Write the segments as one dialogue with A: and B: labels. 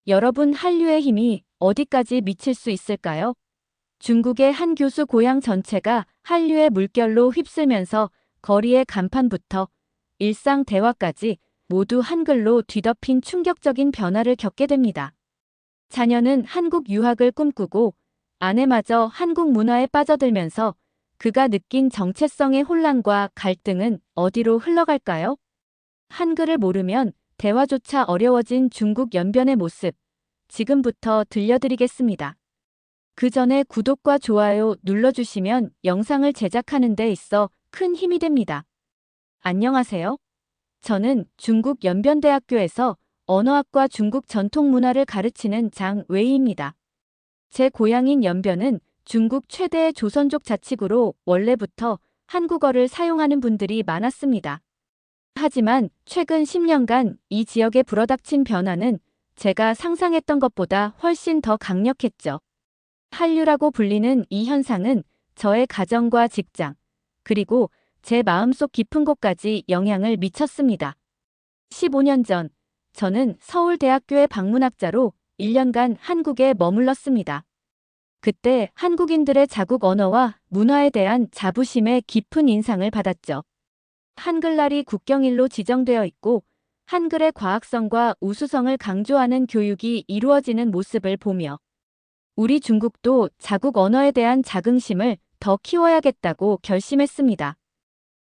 A: 여러분, 한류의 힘이 어디까지 미칠 수 있을까요? 중국의 한 교수 고향 전체가 한류의 물결로 휩쓸면서 거리의 간판부터 일상 대화까지 모두 한글로 뒤덮인 충격적인 변화를 겪게 됩니다. 자녀는 한국 유학을 꿈꾸고 아내마저 한국 문화에 빠져들면서 그가 느낀 정체성의 혼란과 갈등은 어디로 흘러갈까요? 한글을 모르면 대화조차 어려워진 중국 연변의 모습, 지금부터 들려드리겠습니다. 그 전에 구독과 좋아요 눌러주시면 영상을 제작하는 데 있어 큰 힘이 됩니다. 안녕하세요. 저는 중국 연변대학교에서 언어학과 중국 전통문화를 가르치는 장웨이입니다. 제 고향인 연변은 중국 최대의 조선족 자치구로 원래부터 한국어를 사용하는 분들이 많았습니다. 하지만 최근 10년간 이 지역에 불어닥친 변화는 제가 상상했던 것보다 훨씬 더 강력했죠. 한류라고 불리는 이 현상은 저의 가정과 직장, 그리고 제 마음속 깊은 곳까지 영향을 미쳤습니다. 15년 전, 저는 서울대학교의 방문학자로 1년간 한국에 머물렀습니다. 그때 한국인들의 자국 언어와 문화에 대한 자부심에 깊은 인상을 받았죠. 한글날이 국경일로 지정되어 있고 한글의 과학성과 우수성을 강조하는 교육이 이루어지는 모습을 보며 우리 중국도 자국 언어에 대한 자긍심을 더 키워야겠다고 결심했습니다.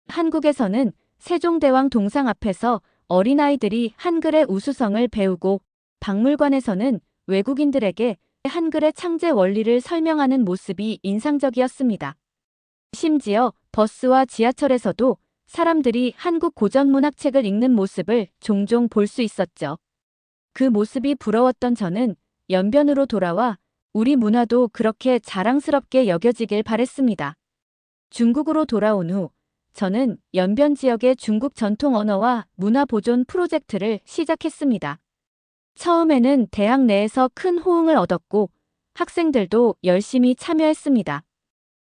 A: 한국에서는 세종대왕 동상 앞에서 어린아이들이 한글의 우수성을 배우고 박물관에서는 외국인들에게 한글의 창제 원리를 설명하는 모습이 인상적이었습니다. 심지어 버스와 지하철에서도 사람들이 한국 고전문학책을 읽는 모습을 종종 볼 수 있었죠. 그 모습이 부러웠던 저는 연변으로 돌아와 우리 문화도 그렇게 자랑스럽게 여겨지길 바랬습니다. 중국으로 돌아온 후 저는 연변 지역의 중국 전통 언어와 문화 보존 프로젝트를 시작했습니다. 처음에는 대학 내에서 큰 호응을 얻었고 학생들도 열심히 참여했습니다.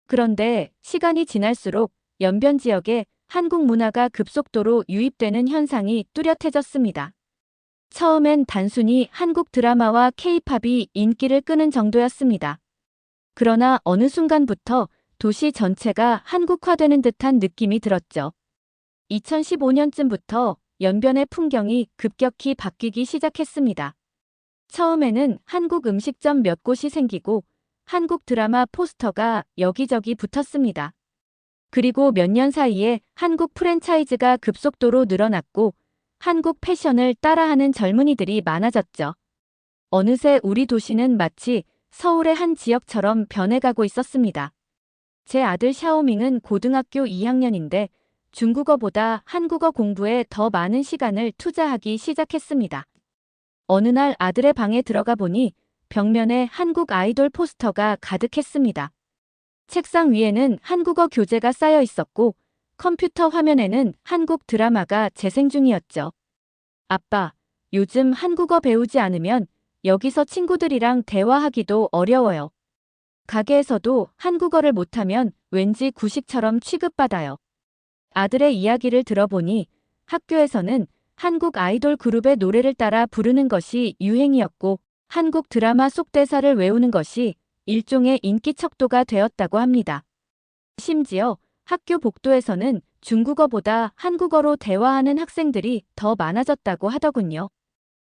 A: 그런데 시간이 지날수록 연변 지역에 한국 문화가 급속도로 유입되는 현상이 뚜렷해졌습니다. 처음엔 단순히 한국 드라마와 케이팝이 인기를 끄는 정도였습니다. 그러나 어느 순간부터 도시 전체가 한국화되는 듯한 느낌이 들었죠. 2015년쯤부터 연변의 풍경이 급격히 바뀌기 시작했습니다. 처음에는 한국 음식점 몇 곳이 생기고 한국 드라마 포스터가 여기저기 붙었습니다. 그리고 몇 년 사이에 한국 프랜차이즈가 급속도로 늘어났고 한국 패션을 따라하는 젊은이들이 많아졌죠. 어느새 우리 도시는 마치 서울의 한 지역처럼 변해가고 있었습니다. 제 아들 샤오밍은 고등학교 2학년인데 중국어보다 한국어 공부에 더 많은 시간을 투자하기 시작했습니다. 어느 날 아들의 방에 들어가 보니 벽면에 한국 아이돌 포스터가 가득했습니다. 책상 위에는 한국어 교재가 쌓여 있었고 컴퓨터 화면에는 한국 드라마가 재생 중이었죠. 아빠, 요즘 한국어 배우지 않으면 여기서 친구들이랑 대화하기도 어려워요. 가게에서도 한국어를 못하면 왠지 구식처럼 취급받아요. 아들의 이야기를 들어보니 학교에서는 한국 아이돌 그룹의 노래를 따라 부르는 것이 유행이었고 한국 드라마 속 대사를 외우는 것이 일종의 인기 척도가 되었다고 합니다. 심지어 학교 복도에서는 중국어보다 한국어로 대화하는 학생들이 더 많아졌다고 하더군요.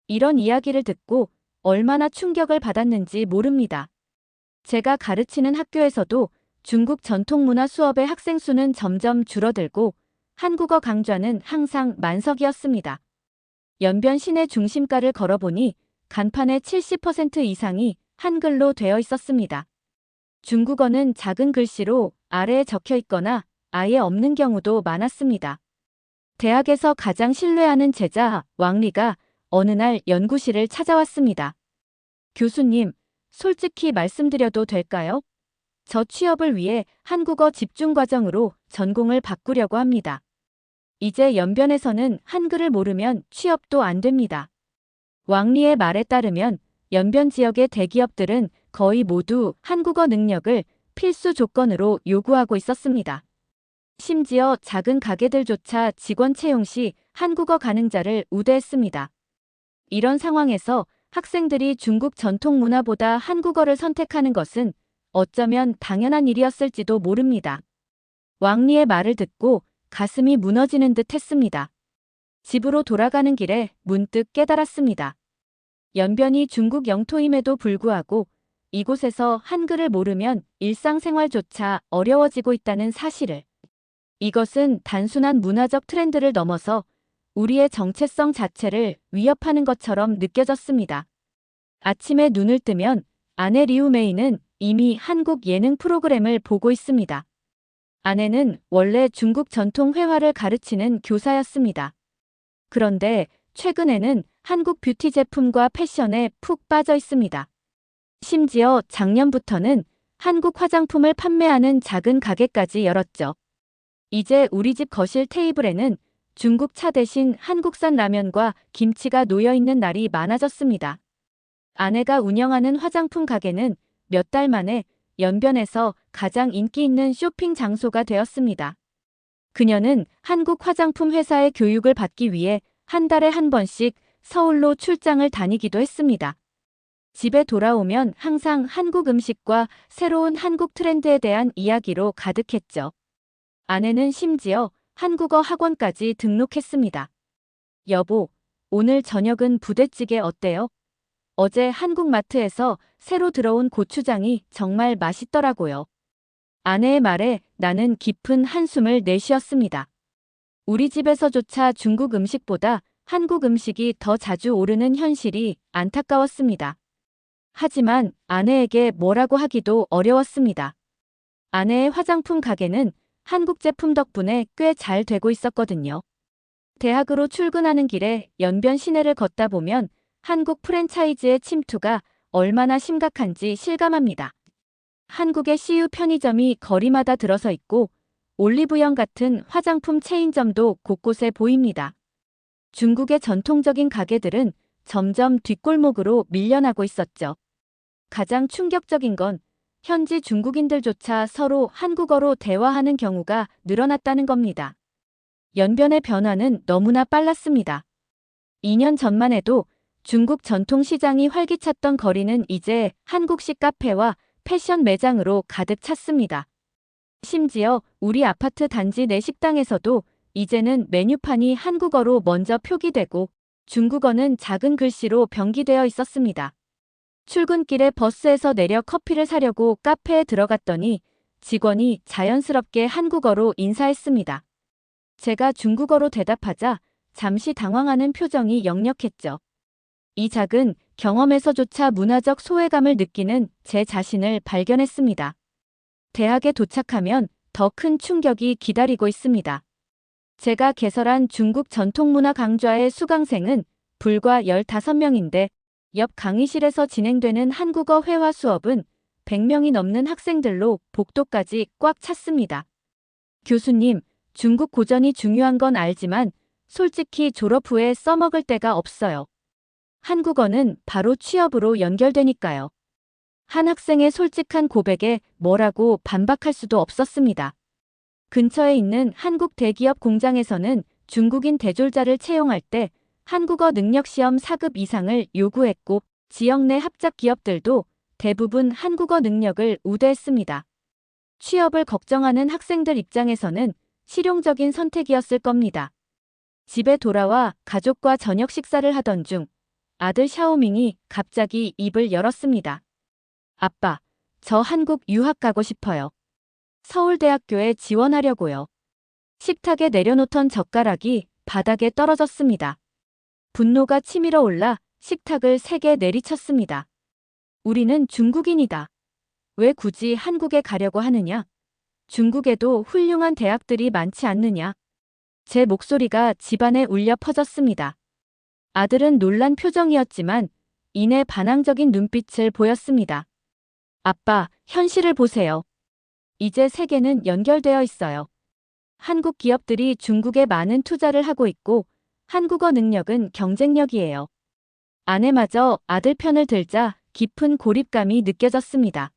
A: 이런 이야기를 듣고 얼마나 충격을 받았는지 모릅니다. 제가 가르치는 학교에서도 중국 전통문화 수업의 학생 수는 점점 줄어들고 한국어 강좌는 항상 만석이었습니다. 연변 시내 중심가를 걸어보니 간판의 70% 이상이 한글로 되어 있었습니다. 중국어는 작은 글씨로 아래에 적혀 있거나 아예 없는 경우도 많았습니다. 대학에서 가장 신뢰하는 제자 왕리가 어느 날 연구실을 찾아왔습니다. 교수님, 솔직히 말씀드려도 될까요? 저 취업을 위해 한국어 집중 과정으로 전공을 바꾸려고 합니다. 이제 연변에서는 한글을 모르면 취업도 안 됩니다. 왕리의 말에 따르면 연변 지역의 대기업들은 거의 모두 한국어 능력을 필수 조건으로 요구하고 있었습니다. 심지어 작은 가게들조차 직원 채용 시 한국어 가능자를 우대했습니다. 이런 상황에서 학생들이 중국 전통 문화보다 한국어를 선택하는 것은 어쩌면 당연한 일이었을지도 모릅니다. 왕리의 말을 듣고 가슴이 무너지는 듯 했습니다. 집으로 돌아가는 길에 문득 깨달았습니다. 연변이 중국 영토임에도 불구하고 이곳에서 한글을 모르면 일상생활조차 어려워지고 있다는 사실을. 이것은 단순한 문화적 트렌드를 넘어서 우리의 정체성 자체를 위협하는 것처럼 느껴졌습니다. 아침에 눈을 뜨면 아내 리우메이는 이미 한국 예능 프로그램을 보고 있습니다. 아내는 원래 중국 전통 회화를 가르치는 교사였습니다. 그런데 최근에는 한국 뷰티 제품과 패션에 푹 빠져 있습니다. 심지어 작년부터는 한국 화장품을 판매하는 작은 가게까지 열었죠. 이제 우리 집 거실 테이블에는 중국 차 대신 한국산 라면과 김치가 놓여 있는 날이 많아졌습니다. 아내가 운영하는 화장품 가게는 몇 달 만에 연변에서 가장 인기 있는 쇼핑 장소가 되었습니다. 그녀는 한국 화장품 회사의 교육을 받기 위해 한 달에 한 번씩 서울로 출장을 다니기도 했습니다. 집에 돌아오면 항상 한국 음식과 새로운 한국 트렌드에 대한 이야기로 가득했죠. 아내는 심지어 한국어 학원까지 등록했습니다. 여보, 오늘 저녁은 부대찌개 어때요? 어제 한국마트에서 새로 들어온 고추장이 정말 맛있더라고요. 아내의 말에 나는 깊은 한숨을 내쉬었습니다. 우리 집에서조차 중국 음식보다 한국 음식이 더 자주 오르는 현실이 안타까웠습니다. 하지만 아내에게 뭐라고 하기도 어려웠습니다. 아내의 화장품 가게는 한국 제품 덕분에 꽤 잘 되고 있었거든요. 대학으로 출근하는 길에 연변 시내를 걷다 보면 한국 프랜차이즈의 침투가 얼마나 심각한지 실감합니다. 한국의 CU 편의점이 거리마다 들어서 있고 올리브영 같은 화장품 체인점도 곳곳에 보입니다. 중국의 전통적인 가게들은 점점 뒷골목으로 밀려나고 있었죠. 가장 충격적인 건 현지 중국인들조차 서로 한국어로 대화하는 경우가 늘어났다는 겁니다. 연변의 변화는 너무나 빨랐습니다. 2년 전만 해도 중국 전통 시장이 활기찼던 거리는 이제 한국식 카페와 패션 매장으로 가득 찼습니다. 심지어 우리 아파트 단지 내 식당에서도 이제는 메뉴판이 한국어로 먼저 표기되고 중국어는 작은 글씨로 병기되어 있었습니다. 출근길에 버스에서 내려 커피를 사려고 카페에 들어갔더니 직원이 자연스럽게 한국어로 인사했습니다. 제가 중국어로 대답하자 잠시 당황하는 표정이 역력했죠. 이 작은 경험에서조차 문화적 소외감을 느끼는 제 자신을 발견했습니다. 대학에 도착하면 더 큰 충격이 기다리고 있습니다. 제가 개설한 중국 전통문화 강좌의 수강생은 불과 15명인데 옆 강의실에서 진행되는 한국어 회화 수업은 100명이 넘는 학생들로 복도까지 꽉 찼습니다. 교수님, 중국 고전이 중요한 건 알지만 솔직히 졸업 후에 써먹을 데가 없어요. 한국어는 바로 취업으로 연결되니까요. 한 학생의 솔직한 고백에 뭐라고 반박할 수도 없었습니다. 근처에 있는 한국 대기업 공장에서는 중국인 대졸자를 채용할 때 한국어 능력시험 4급 이상을 요구했고 지역 내 합작 기업들도 대부분 한국어 능력을 우대했습니다. 취업을 걱정하는 학생들 입장에서는 실용적인 선택이었을 겁니다. 집에 돌아와 가족과 저녁 식사를 하던 중 아들 샤오밍이 갑자기 입을 열었습니다. 아빠, 저 한국 유학 가고 싶어요. 서울대학교에 지원하려고요. 식탁에 내려놓던 젓가락이 바닥에 떨어졌습니다. 분노가 치밀어 올라 식탁을 3개 내리쳤습니다. 우리는 중국인이다. 왜 굳이 한국에 가려고 하느냐? 중국에도 훌륭한 대학들이 많지 않느냐? 제 목소리가 집안에 울려 퍼졌습니다. 아들은 놀란 표정이었지만 이내 반항적인 눈빛을 보였습니다. 아빠, 현실을 보세요. 이제 세계는 연결되어 있어요. 한국 기업들이 중국에 많은 투자를 하고 있고 한국어 능력은 경쟁력이에요. 아내마저 아들 편을 들자 깊은 고립감이 느껴졌습니다.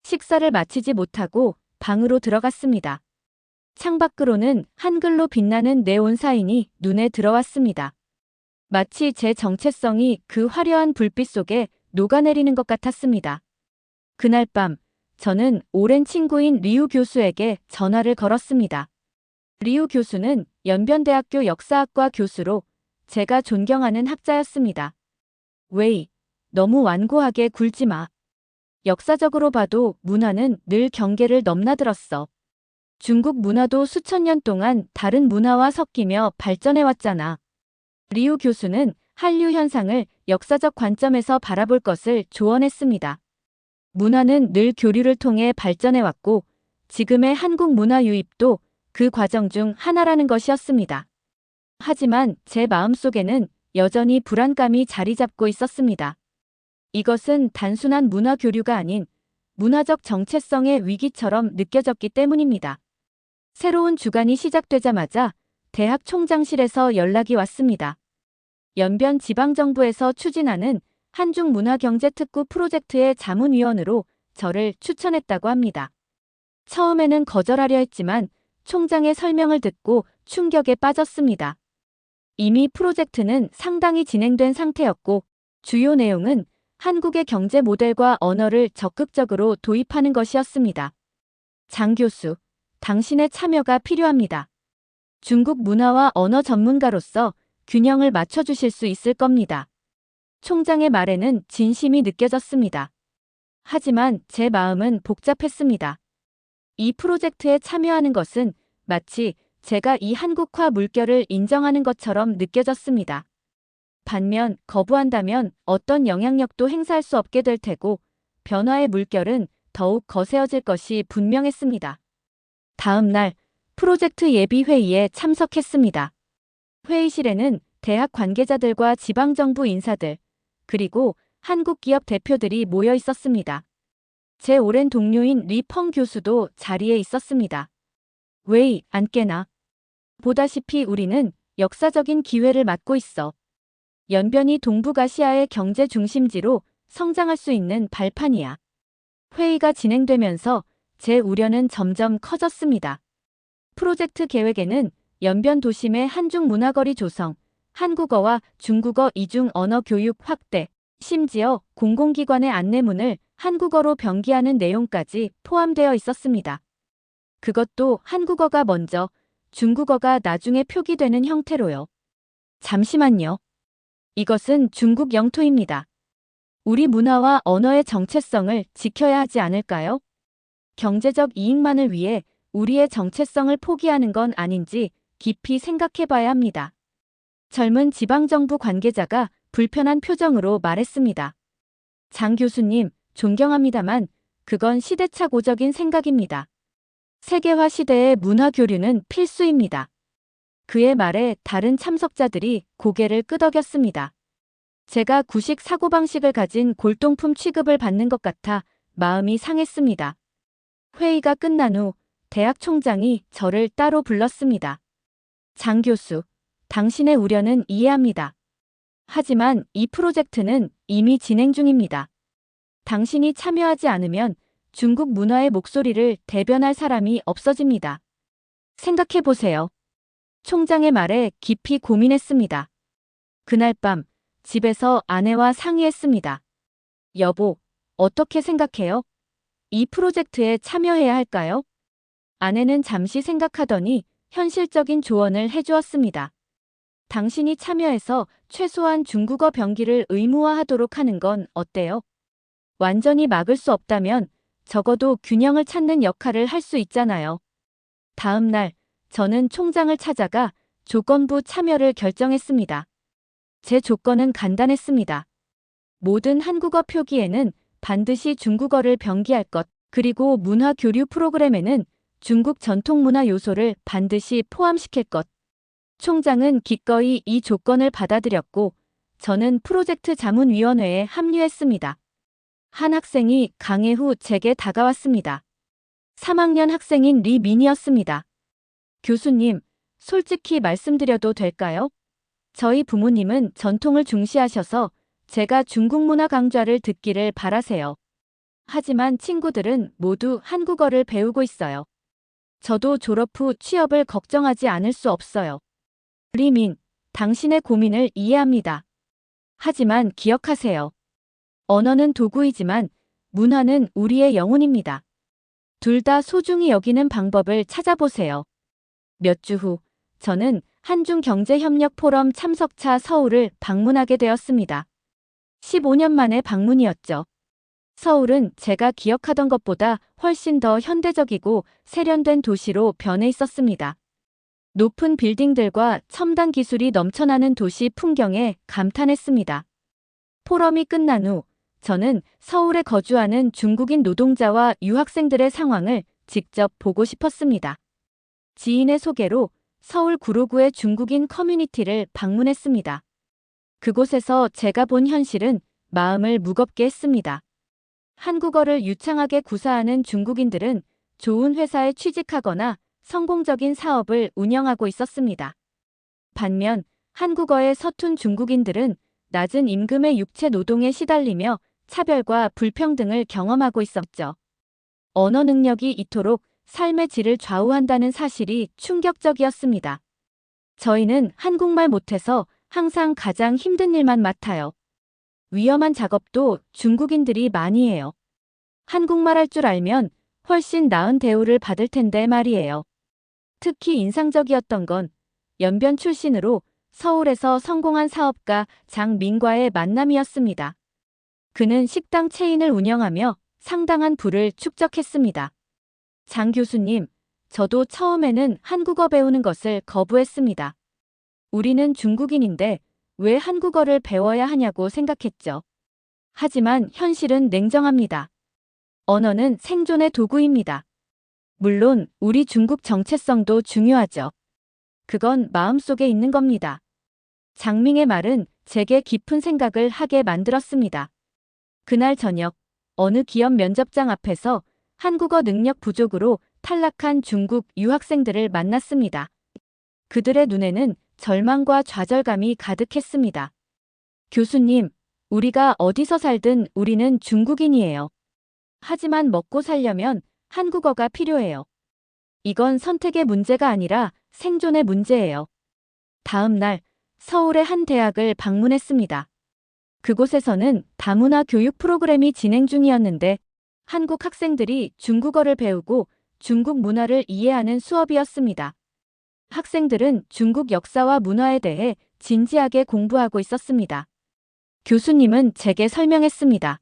A: 식사를 마치지 못하고 방으로 들어갔습니다. 창밖으로는 한글로 빛나는 네온 사인이 눈에 들어왔습니다. 마치 제 정체성이 그 화려한 불빛 속에 녹아내리는 것 같았습니다. 그날 밤, 저는 오랜 친구인 리우 교수에게 전화를 걸었습니다. 리우 교수는 연변대학교 역사학과 교수로 제가 존경하는 학자였습니다. 웨이, 너무 완고하게 굴지 마. 역사적으로 봐도 문화는 늘 경계를 넘나들었어. 중국 문화도 수천 년 동안 다른 문화와 섞이며 발전해왔잖아. 리우 교수는 한류 현상을 역사적 관점에서 바라볼 것을 조언했습니다. 문화는 늘 교류를 통해 발전해왔고 지금의 한국 문화 유입도 그 과정 중 하나라는 것이었습니다. 하지만 제 마음속에는 여전히 불안감이 자리 잡고 있었습니다. 이것은 단순한 문화 교류가 아닌 문화적 정체성의 위기처럼 느껴졌기 때문입니다. 새로운 주간이 시작되자마자 대학 총장실에서 연락이 왔습니다. 연변 지방정부에서 추진하는 한중문화경제특구 프로젝트의 자문위원으로 저를 추천했다고 합니다. 처음에는 거절하려 했지만 총장의 설명을 듣고 충격에 빠졌습니다. 이미 프로젝트는 상당히 진행된 상태였고 주요 내용은 한국의 경제 모델과 언어를 적극적으로 도입하는 것이었습니다. 장 교수, 당신의 참여가 필요합니다. 중국 문화와 언어 전문가로서 균형을 맞춰주실 수 있을 겁니다. 총장의 말에는 진심이 느껴졌습니다. 하지만 제 마음은 복잡했습니다. 이 프로젝트에 참여하는 것은 마치 제가 이 한국화 물결을 인정하는 것처럼 느껴졌습니다. 반면 거부한다면 어떤 영향력도 행사할 수 없게 될 테고 변화의 물결은 더욱 거세어질 것이 분명했습니다. 다음 날 프로젝트 예비회의에 참석했습니다. 회의실에는 대학 관계자들과 지방정부 인사들, 그리고 한국 기업 대표들이 모여 있었습니다. 제 오랜 동료인 리펑 교수도 자리에 있었습니다. 웨이, 안 깨나? 보다시피 우리는 역사적인 기회를 맞고 있어. 연변이 동북아시아의 경제 중심지로 성장할 수 있는 발판이야. 회의가 진행되면서 제 우려는 점점 커졌습니다. 프로젝트 계획에는 연변 도심의 한중 문화거리 조성, 한국어와 중국어 이중 언어 교육 확대, 심지어 공공기관의 안내문을 한국어로 병기하는 내용까지 포함되어 있었습니다. 그것도 한국어가 먼저, 중국어가 나중에 표기되는 형태로요. 잠시만요. 이것은 중국 영토입니다. 우리 문화와 언어의 정체성을 지켜야 하지 않을까요? 경제적 이익만을 위해 우리의 정체성을 포기하는 건 아닌지 깊이 생각해 봐야 합니다. 젊은 지방정부 관계자가 불편한 표정으로 말했습니다. 장 교수님, 존경합니다만 그건 시대착오적인 생각입니다. 세계화 시대의 문화 교류는 필수입니다. 그의 말에 다른 참석자들이 고개를 끄덕였습니다. 제가 구식 사고방식을 가진 골동품 취급을 받는 것 같아 마음이 상했습니다. 회의가 끝난 후 대학 총장이 저를 따로 불렀습니다. 장 교수, 당신의 우려는 이해합니다. 하지만 이 프로젝트는 이미 진행 중입니다. 당신이 참여하지 않으면 중국 문화의 목소리를 대변할 사람이 없어집니다. 생각해 보세요. 총장의 말에 깊이 고민했습니다. 그날 밤 집에서 아내와 상의했습니다. 여보, 어떻게 생각해요? 이 프로젝트에 참여해야 할까요? 아내는 잠시 생각하더니 현실적인 조언을 해주었습니다. 당신이 참여해서 최소한 중국어 병기를 의무화하도록 하는 건 어때요? 완전히 막을 수 없다면 적어도 균형을 찾는 역할을 할 수 있잖아요. 다음 날 저는 총장을 찾아가 조건부 참여를 결정했습니다. 제 조건은 간단했습니다. 모든 한국어 표기에는 반드시 중국어를 병기할 것, 그리고 문화 교류 프로그램에는 중국 전통 문화 요소를 반드시 포함시킬 것. 총장은 기꺼이 이 조건을 받아들였고 저는 프로젝트 자문위원회에 합류했습니다. 한 학생이 강해 후 제게 다가왔습니다. 3학년 학생인 리 민이었습니다. 교수님, 솔직히 말씀드려도 될까요? 저희 부모님은 전통을 중시하셔서 제가 중국 문화 강좌를 듣기를 바라세요. 하지만 친구들은 모두 한국어를 배우고 있어요. 저도 졸업 후 취업을 걱정하지 않을 수 없어요. 리민, 당신의 고민을 이해합니다. 하지만 기억하세요. 언어는 도구이지만 문화는 우리의 영혼입니다. 둘 다 소중히 여기는 방법을 찾아보세요. 몇 주 후, 저는 한중경제협력 포럼 참석차 서울을 방문하게 되었습니다. 15년 만의 방문이었죠. 서울은 제가 기억하던 것보다 훨씬 더 현대적이고 세련된 도시로 변해 있었습니다. 높은 빌딩들과 첨단 기술이 넘쳐나는 도시 풍경에 감탄했습니다. 포럼이 끝난 후 저는 서울에 거주하는 중국인 노동자와 유학생들의 상황을 직접 보고 싶었습니다. 지인의 소개로 서울 구로구의 중국인 커뮤니티를 방문했습니다. 그곳에서 제가 본 현실은 마음을 무겁게 했습니다. 한국어를 유창하게 구사하는 중국인들은 좋은 회사에 취직하거나 성공적인 사업을 운영하고 있었습니다. 반면 한국어에 서툰 중국인들은 낮은 임금의 육체 노동에 시달리며 차별과 불평등을 경험하고 있었죠. 언어 능력이 이토록 삶의 질을 좌우한다는 사실이 충격적이었습니다. 저희는 한국말 못해서 항상 가장 힘든 일만 맡아요. 위험한 작업도 중국인들이 많이 해요. 한국말 할 줄 알면 훨씬 나은 대우를 받을 텐데 말이에요. 특히 인상적이었던 건 연변 출신으로 서울에서 성공한 사업가 장민과의 만남이었습니다. 그는 식당 체인을 운영하며 상당한 부를 축적했습니다. 장 교수님, 저도 처음에는 한국어 배우는 것을 거부했습니다. 우리는 중국인인데 왜 한국어를 배워야 하냐고 생각했죠. 하지만 현실은 냉정합니다. 언어는 생존의 도구입니다. 물론 우리 중국 정체성도 중요하죠. 그건 마음속에 있는 겁니다. 장밍의 말은 제게 깊은 생각을 하게 만들었습니다. 그날 저녁, 어느 기업 면접장 앞에서 한국어 능력 부족으로 탈락한 중국 유학생들을 만났습니다. 그들의 눈에는 절망과 좌절감이 가득했습니다. 교수님, 우리가 어디서 살든 우리는 중국인이에요. 하지만 먹고 살려면 한국어가 필요해요. 이건 선택의 문제가 아니라 생존의 문제예요. 다음 날 서울의 한 대학을 방문했습니다. 그곳에서는 다문화 교육 프로그램이 진행 중이었는데 한국 학생들이 중국어를 배우고 중국 문화를 이해하는 수업이었습니다. 학생들은 중국 역사와 문화에 대해 진지하게 공부하고 있었습니다. 교수님은 제게 설명했습니다.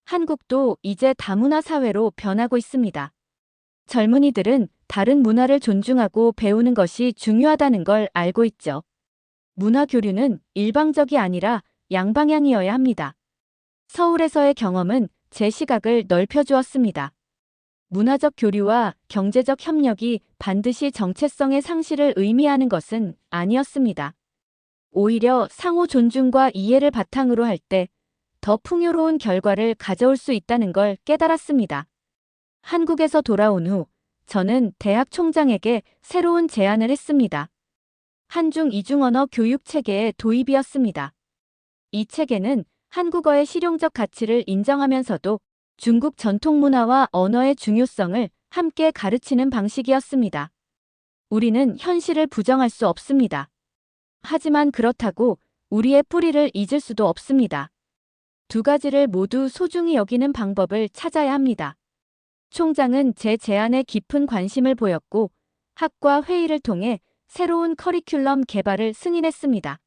A: 한국도 이제 다문화 사회로 변하고 있습니다. 젊은이들은 다른 문화를 존중하고 배우는 것이 중요하다는 걸 알고 있죠. 문화 교류는 일방적이 아니라 양방향이어야 합니다. 서울에서의 경험은 제 시각을 넓혀주었습니다. 문화적 교류와 경제적 협력이 반드시 정체성의 상실을 의미하는 것은 아니었습니다. 오히려 상호 존중과 이해를 바탕으로 할 때 더 풍요로운 결과를 가져올 수 있다는 걸 깨달았습니다. 한국에서 돌아온 후 저는 대학 총장에게 새로운 제안을 했습니다. 한중 이중언어 교육 체계의 도입이었습니다. 이 체계는 한국어의 실용적 가치를 인정하면서도 중국 전통 문화와 언어의 중요성을 함께 가르치는 방식이었습니다. 우리는 현실을 부정할 수 없습니다. 하지만 그렇다고 우리의 뿌리를 잊을 수도 없습니다. 두 가지를 모두 소중히 여기는 방법을 찾아야 합니다. 총장은 제 제안에 깊은 관심을 보였고 학과 회의를 통해 새로운 커리큘럼 개발을 승인했습니다.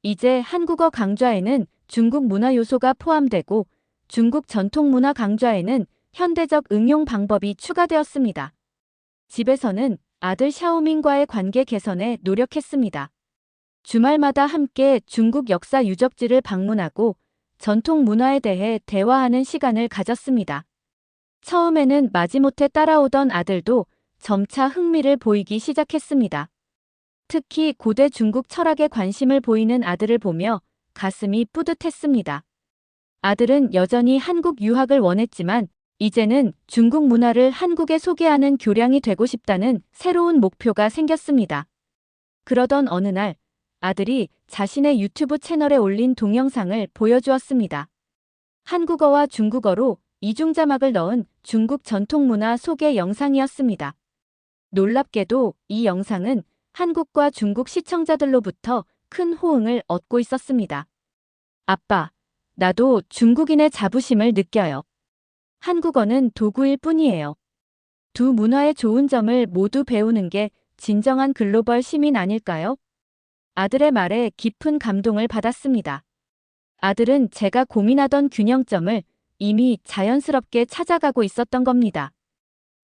A: 이제 한국어 강좌에는 중국 문화 요소가 포함되고 중국 전통 문화 강좌에는 현대적 응용 방법이 추가되었습니다. 집에서는 아들 샤오밍과의 관계 개선에 노력했습니다. 주말마다 함께 중국 역사 유적지를 방문하고 전통 문화에 대해 대화하는 시간을 가졌습니다. 처음에는 마지못해 따라오던 아들도 점차 흥미를 보이기 시작했습니다. 특히 고대 중국 철학에 관심을 보이는 아들을 보며 가슴이 뿌듯했습니다. 아들은 여전히 한국 유학을 원했지만 이제는 중국 문화를 한국에 소개하는 교량이 되고 싶다는 새로운 목표가 생겼습니다. 그러던 어느 날 아들이 자신의 유튜브 채널에 올린 동영상을 보여주었습니다. 한국어와 중국어로 이중자막을 넣은 중국 전통문화 소개 영상이었습니다. 놀랍게도 이 영상은 한국과 중국 시청자들로부터 큰 호응을 얻고 있었습니다. 아빠, 나도 중국인의 자부심을 느껴요. 한국어는 도구일 뿐이에요. 두 문화의 좋은 점을 모두 배우는 게 진정한 글로벌 시민 아닐까요? 아들의 말에 깊은 감동을 받았습니다. 아들은 제가 고민하던 균형점을 이미 자연스럽게 찾아가고 있었던 겁니다.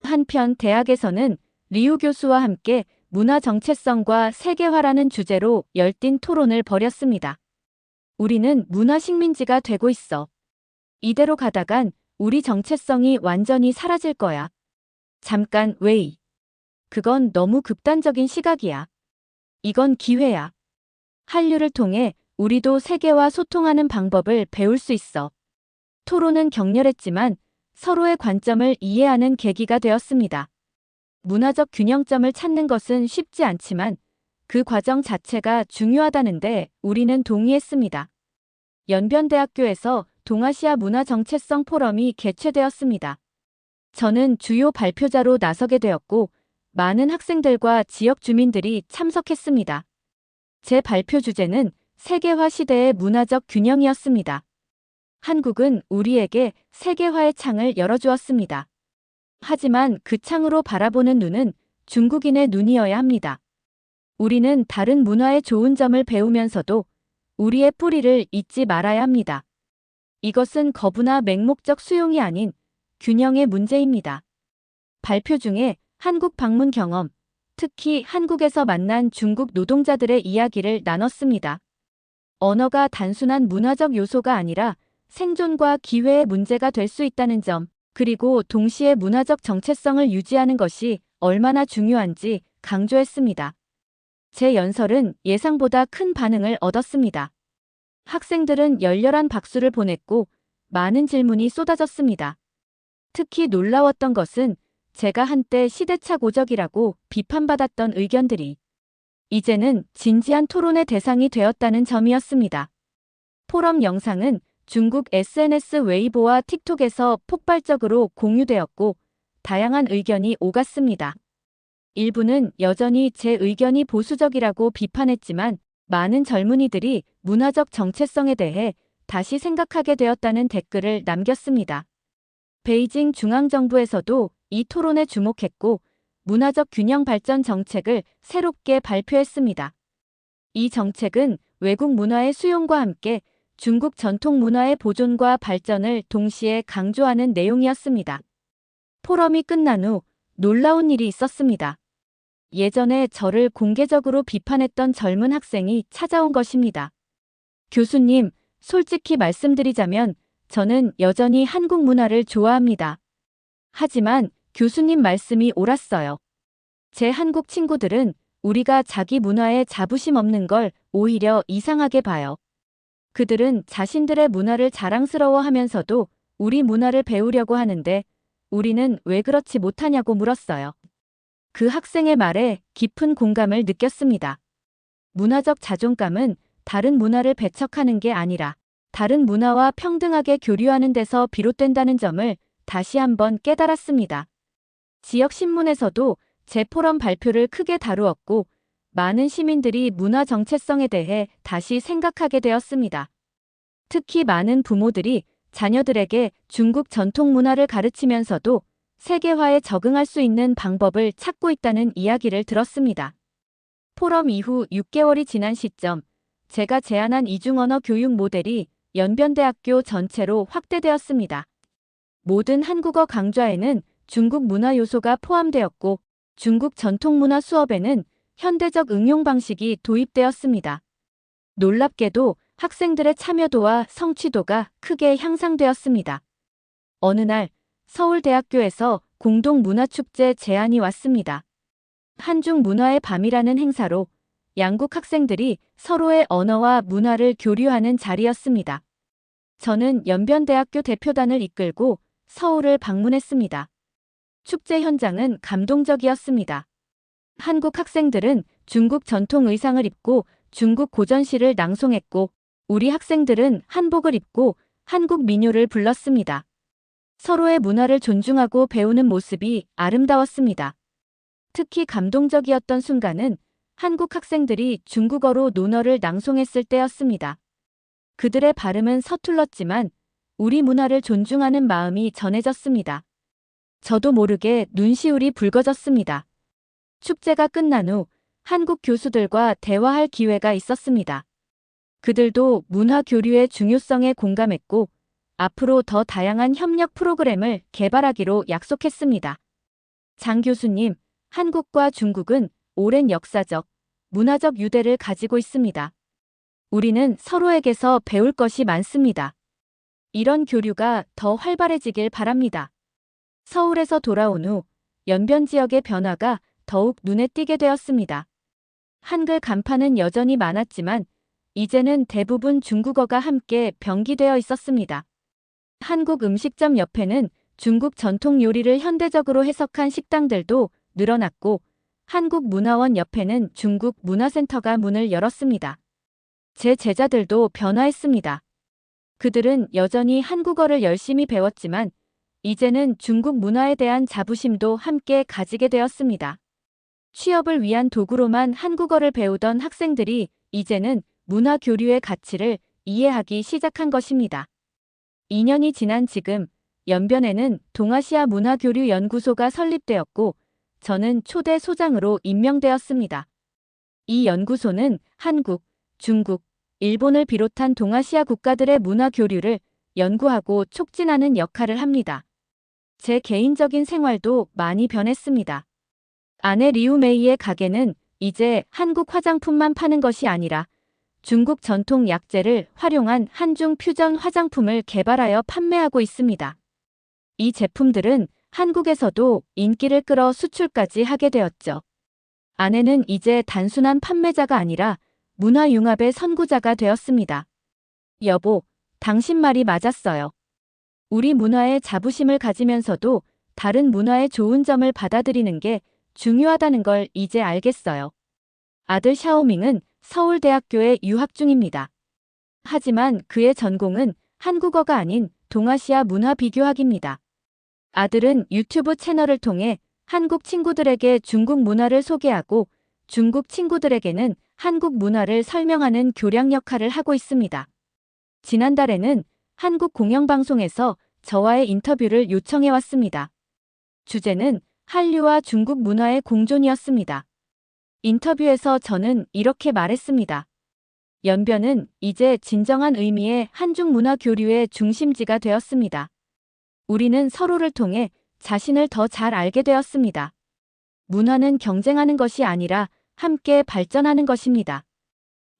A: 한편 대학에서는 리우 교수와 함께 문화 정체성과 세계화라는 주제로 열띤 토론을 벌였습니다. 우리는 문화 식민지가 되고 있어. 이대로 가다간 우리 정체성이 완전히 사라질 거야. 잠깐 웨이. 그건 너무 극단적인 시각이야. 이건 기회야. 한류를 통해 우리도 세계와 소통하는 방법을 배울 수 있어. 토론은 격렬했지만 서로의 관점을 이해하는 계기가 되었습니다. 문화적 균형점을 찾는 것은 쉽지 않지만 그 과정 자체가 중요하다는데 우리는 동의했습니다. 연변대학교에서 동아시아 문화 정체성 포럼이 개최되었습니다. 저는 주요 발표자로 나서게 되었고 많은 학생들과 지역 주민들이 참석했습니다. 제 발표 주제는 세계화 시대의 문화적 균형이었습니다. 한국은 우리에게 세계화의 창을 열어주었습니다. 하지만 그 창으로 바라보는 눈은 중국인의 눈이어야 합니다. 우리는 다른 문화의 좋은 점을 배우면서도 우리의 뿌리를 잊지 말아야 합니다. 이것은 거부나 맹목적 수용이 아닌 균형의 문제입니다. 발표 중에 한국 방문 경험, 특히 한국에서 만난 중국 노동자들의 이야기를 나눴습니다. 언어가 단순한 문화적 요소가 아니라 생존과 기회의 문제가 될 수 있다는 점, 그리고 동시에 문화적 정체성을 유지하는 것이 얼마나 중요한지 강조했습니다. 제 연설은 예상보다 큰 반응을 얻었습니다. 학생들은 열렬한 박수를 보냈고 많은 질문이 쏟아졌습니다. 특히 놀라웠던 것은 제가 한때 시대착 오적이라고 비판받았던 의견들이 이제는 진지한 토론의 대상이 되었다는 점이었습니다. 포럼 영상은 중국 SNS 웨이보와 틱톡에서 폭발적으로 공유되었고 다양한 의견이 오갔습니다. 일부는 여전히 제 의견이 보수적이라고 비판했지만 많은 젊은이들이 문화적 정체성에 대해 다시 생각하게 되었다는 댓글을 남겼습니다. 베이징 중앙정부에서도 이 토론에 주목했고 문화적 균형 발전 정책을 새롭게 발표했습니다. 이 정책은 외국 문화의 수용과 함께 중국 전통 문화의 보존과 발전을 동시에 강조하는 내용이었습니다. 포럼이 끝난 후 놀라운 일이 있었습니다. 예전에 저를 공개적으로 비판했던 젊은 학생이 찾아온 것입니다. 교수님, 솔직히 말씀드리자면 저는 여전히 한국 문화를 좋아합니다. 하지만 교수님 말씀이 옳았어요. 제 한국 친구들은 우리가 자기 문화에 자부심 없는 걸 오히려 이상하게 봐요. 그들은 자신들의 문화를 자랑스러워하면서도 우리 문화를 배우려고 하는데 우리는 왜 그렇지 못하냐고 물었어요. 그 학생의 말에 깊은 공감을 느꼈습니다. 문화적 자존감은 다른 문화를 배척하는 게 아니라 다른 문화와 평등하게 교류하는 데서 비롯된다는 점을 다시 한번 깨달았습니다. 지역 신문에서도 제 포럼 발표를 크게 다루었고 많은 시민들이 문화 정체성에 대해 다시 생각하게 되었습니다. 특히 많은 부모들이 자녀들에게 중국 전통 문화를 가르치면서도 세계화에 적응할 수 있는 방법을 찾고 있다는 이야기를 들었습니다. 포럼 이후 6개월이 지난 시점, 제가 제안한 이중언어 교육 모델이 연변대학교 전체로 확대되었습니다. 모든 한국어 강좌에는 중국 문화 요소가 포함되었고 중국 전통 문화 수업에는 현대적 응용 방식이 도입되었습니다. 놀랍게도 학생들의 참여도와 성취도가 크게 향상되었습니다. 어느 날 서울대학교에서 공동문화축제 제안이 왔습니다. 한중 문화의 밤이라는 행사로 양국 학생들이 서로의 언어와 문화를 교류하는 자리였습니다. 저는 연변대학교 대표단을 이끌고 서울을 방문했습니다. 축제 현장은 감동적이었습니다. 한국 학생들은 중국 전통 의상을 입고 중국 고전시를 낭송했고 우리 학생들은 한복을 입고 한국 민요를 불렀습니다. 서로의 문화를 존중하고 배우는 모습이 아름다웠습니다. 특히 감동적이었던 순간은 한국 학생들이 중국어로 논어를 낭송했을 때였습니다. 그들의 발음은 서툴렀지만 우리 문화를 존중하는 마음이 전해졌습니다. 저도 모르게 눈시울이 붉어졌습니다. 축제가 끝난 후 한국 교수들과 대화할 기회가 있었습니다. 그들도 문화 교류의 중요성에 공감했고 앞으로 더 다양한 협력 프로그램을 개발하기로 약속했습니다. 장 교수님, 한국과 중국은 오랜 역사적, 문화적 유대를 가지고 있습니다. 우리는 서로에게서 배울 것이 많습니다. 이런 교류가 더 활발해지길 바랍니다. 서울에서 돌아온 후 연변 지역의 변화가 더욱 눈에 띄게 되었습니다. 한글 간판은 여전히 많았지만 이제는 대부분 중국어가 함께 병기되어 있었습니다. 한국 음식점 옆에는 중국 전통 요리를 현대적으로 해석한 식당들도 늘어났고 한국문화원 옆에는 중국 문화센터가 문을 열었습니다. 제 제자들도 변화했습니다. 그들은 여전히 한국어를 열심히 배웠지만 이제는 중국 문화에 대한 자부심도 함께 가지게 되었습니다. 취업을 위한 도구로만 한국어를 배우던 학생들이 이제는 문화 교류의 가치를 이해하기 시작한 것입니다. 2년이 지난 지금 연변에는 동아시아 문화교류 연구소가 설립되었고 저는 초대 소장으로 임명되었습니다. 이 연구소는 한국, 중국, 일본을 비롯한 동아시아 국가들의 문화 교류를 연구하고 촉진하는 역할을 합니다. 제 개인적인 생활도 많이 변했습니다. 아내 리우메이의 가게는 이제 한국 화장품만 파는 것이 아니라 중국 전통 약재를 활용한 한중 퓨전 화장품을 개발하여 판매하고 있습니다. 이 제품들은 한국에서도 인기를 끌어 수출까지 하게 되었죠. 아내는 이제 단순한 판매자가 아니라 문화융합의 선구자가 되었습니다. 여보, 당신 말이 맞았어요. 우리 문화에 자부심을 가지면서도 다른 문화의 좋은 점을 받아들이는 게 중요하다는 걸 이제 알겠어요. 아들 샤오밍은 서울대학교에 유학 중입니다. 하지만 그의 전공은 한국어가 아닌 동아시아 문화 비교학입니다. 아들은 유튜브 채널을 통해 한국 친구들에게 중국 문화를 소개하고 중국 친구들에게는 한국 문화를 설명하는 교량 역할을 하고 있습니다. 지난달에는 한국 공영방송에서 저와의 인터뷰를 요청해 왔습니다. 주제는 한류와 중국 문화의 공존이었습니다. 인터뷰에서 저는 이렇게 말했습니다. 연변은 이제 진정한 의미의 한중 문화 교류의 중심지가 되었습니다. 우리는 서로를 통해 자신을 더 잘 알게 되었습니다. 문화는 경쟁하는 것이 아니라 함께 발전하는 것입니다.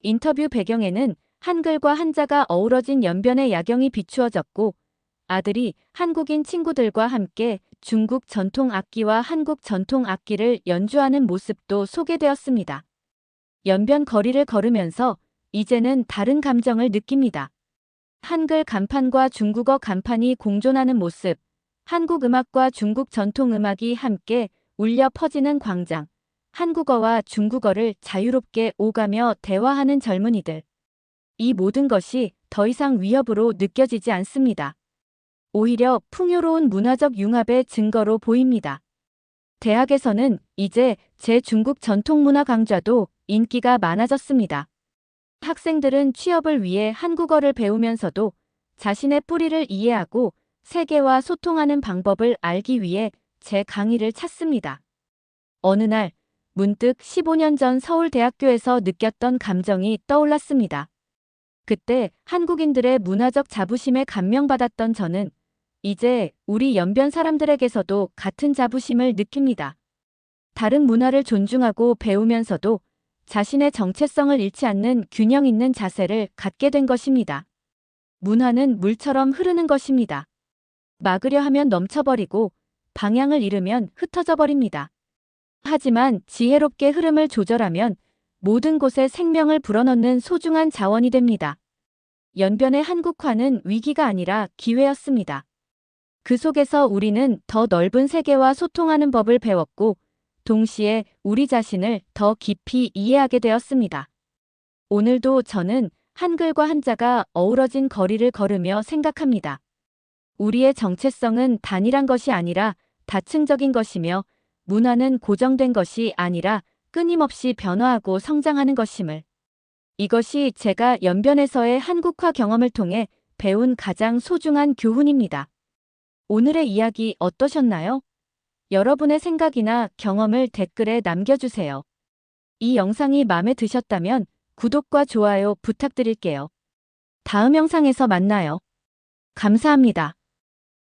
A: 인터뷰 배경에는 한글과 한자가 어우러진 연변의 야경이 비추어졌고 아들이 한국인 친구들과 함께 중국 전통 악기와 한국 전통 악기를 연주하는 모습도 소개되었습니다. 연변 거리를 걸으면서 이제는 다른 감정을 느낍니다. 한글 간판과 중국어 간판이 공존하는 모습, 한국 음악과 중국 전통 음악이 함께 울려 퍼지는 광장, 한국어와 중국어를 자유롭게 오가며 대화하는 젊은이들. 이 모든 것이 더 이상 위협으로 느껴지지 않습니다. 오히려 풍요로운 문화적 융합의 증거로 보입니다. 대학에서는 이제 제 중국 전통문화 강좌도 인기가 많아졌습니다. 학생들은 취업을 위해 한국어를 배우면서도 자신의 뿌리를 이해하고 세계와 소통하는 방법을 알기 위해 제 강의를 찾습니다. 어느 날 문득 15년 전 서울대학교에서 느꼈던 감정이 떠올랐습니다. 그때 한국인들의 문화적 자부심에 감명받았던 저는 이제 우리 연변 사람들에게서도 같은 자부심을 느낍니다. 다른 문화를 존중하고 배우면서도 자신의 정체성을 잃지 않는 균형 있는 자세를 갖게 된 것입니다. 문화는 물처럼 흐르는 것입니다. 막으려 하면 넘쳐버리고 방향을 잃으면 흩어져 버립니다. 하지만 지혜롭게 흐름을 조절하면 모든 곳에 생명을 불어넣는 소중한 자원이 됩니다. 연변의 한국화는 위기가 아니라 기회였습니다. 그 속에서 우리는 더 넓은 세계와 소통하는 법을 배웠고 동시에 우리 자신을 더 깊이 이해하게 되었습니다. 오늘도 저는 한글과 한자가 어우러진 거리를 걸으며 생각합니다. 우리의 정체성은 단일한 것이 아니라 다층적인 것이며 문화는 고정된 것이 아니라 끊임없이 변화하고 성장하는 것임을. 이것이 제가 연변에서의 한국화 경험을 통해 배운 가장 소중한 교훈입니다. 오늘의 이야기 어떠셨나요? 여러분의 생각이나 경험을 댓글에 남겨주세요. 이 영상이 마음에 드셨다면 구독과 좋아요 부탁드릴게요. 다음 영상에서 만나요. 감사합니다.